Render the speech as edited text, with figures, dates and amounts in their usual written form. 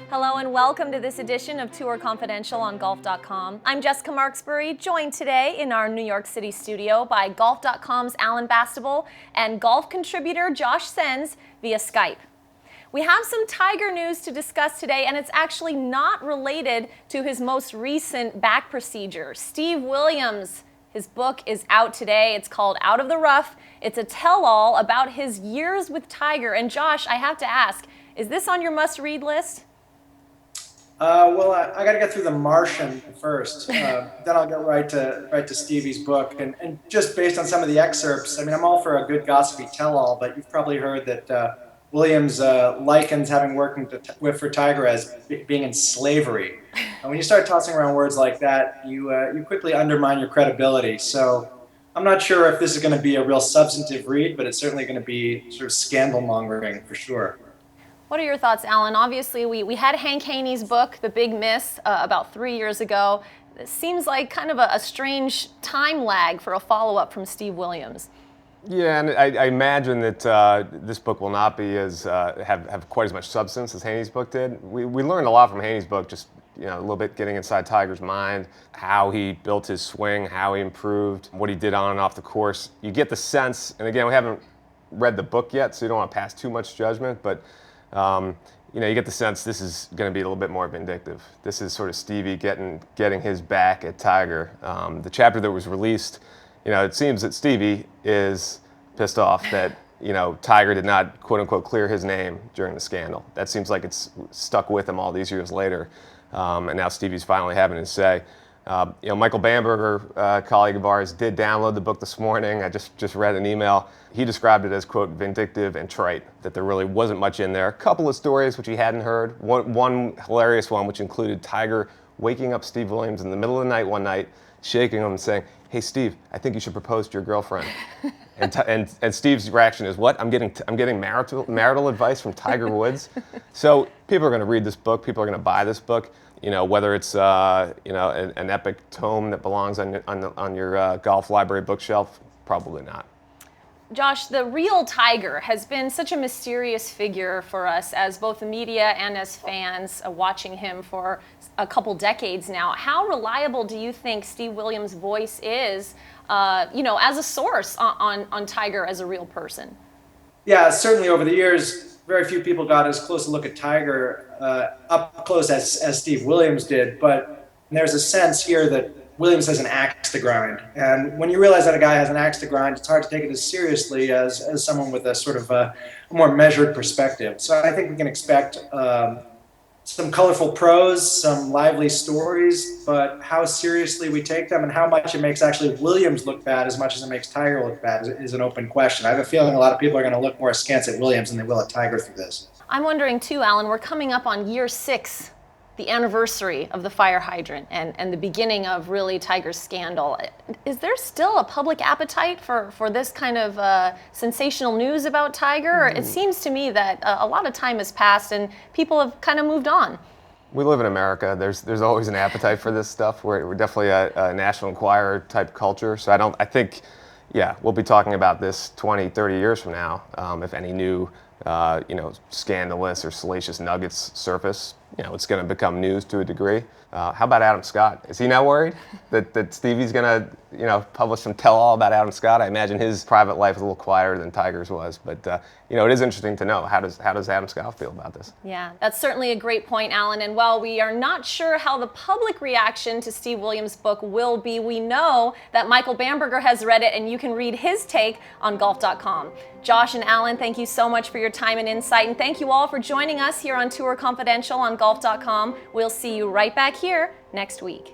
Hello and welcome to this edition of Tour Confidential on Golf.com. I'm Jessica Marksbury, joined today in our New York City studio by Golf.com's Alan Bastable and golf contributor Josh Sens via Skype. We have some Tiger news to discuss today, and it's actually not related to his most recent back procedure. Steve Williams, his book is out today. It's called Out of the Rough. It's a tell-all about his years with Tiger. And Josh, I have to ask, is this on your must-read list? I got to get through The Martian first. Then I'll get right to Stevie's book. And just based on some of the excerpts, I mean, I'm all for a good gossipy tell-all, but you've probably heard that Williams likens having worked for Tiger as being in slavery. And when you start tossing around words like that, you quickly undermine your credibility. So I'm not sure if this is going to be a real substantive read, but it's certainly going to be sort of scandal-mongering for sure. What are your thoughts, Alan? Obviously, we had Hank Haney's book, The Big Miss, about 3 years ago. It seems like kind of a strange time lag for a follow-up from Steve Williams. Yeah, and I imagine that this book will not be as have quite as much substance as Haney's book did. We learned a lot from Haney's book, just a little bit getting inside Tiger's mind, how he built his swing, how he improved, what he did on and off the course. You get the sense, and again, we haven't read the book yet, so you don't want to pass too much judgment, but you get the sense this is going to be a little bit more vindictive. This is sort of Stevie getting his back at Tiger. The chapter that was released, it seems that Stevie is pissed off that Tiger did not quote unquote clear his name during the scandal. That seems like it's stuck with him all these years later, and now Stevie's finally having his say. Michael Bamberger, a colleague of ours, did download the book this morning. I just read an email. He described it as, quote, vindictive and trite, that there really wasn't much in there. A couple of stories which he hadn't heard. One hilarious one which included Tiger waking up Steve Williams in the middle of the night one night, shaking him and saying, "Hey, Steve, I think you should propose to your girlfriend." And Steve's reaction is, "What? I'm getting marital advice from Tiger Woods." So people are going to read this book. People are going to buy this book. Whether it's an epic tome that belongs on your golf library bookshelf, probably not. Josh, the real Tiger has been such a mysterious figure for us as both the media and as fans watching him for a couple decades now. How reliable do you think Steve Williams' voice is, as a source on Tiger as a real person? Yeah, certainly over the years, very few people got as close a look at Tiger up close as Steve Williams did, but there's a sense here that Williams has an axe to grind. And when you realize that a guy has an axe to grind, it's hard to take it as seriously as someone with a sort of a more measured perspective. So I think we can expect some colorful prose, some lively stories, but how seriously we take them and how much it makes actually Williams look bad as much as it makes Tiger look bad is an open question. I have a feeling a lot of people are going to look more askance at Williams than they will at Tiger through this. I'm wondering too, Alan, we're coming up on year 6, the anniversary of the fire hydrant and the beginning of really Tiger's scandal. Is there still a public appetite for this kind of sensational news about Tiger? It seems to me that a lot of time has passed and people have kind of moved on. We live in America. There's always an appetite for this stuff. We're definitely a National Enquirer type culture. So I think, we'll be talking about this 20, 30 years from now if any new scandalous or salacious nuggets surface. It's going to become news to a degree. How about Adam Scott? Is he now worried that Stevie's going to, publish some tell-all about Adam Scott? I imagine his private life is a little quieter than Tiger's was, but it is interesting to know how does Adam Scott feel about this? Yeah, that's certainly a great point, Alan. And while we are not sure how the public reaction to Steve Williams' book will be, we know that Michael Bamberger has read it, and you can read his take on Golf.com. Josh and Alan, thank you so much for your time and insight, and thank you all for joining us here on Tour Confidential on Golf.com. We'll see you right back here next week.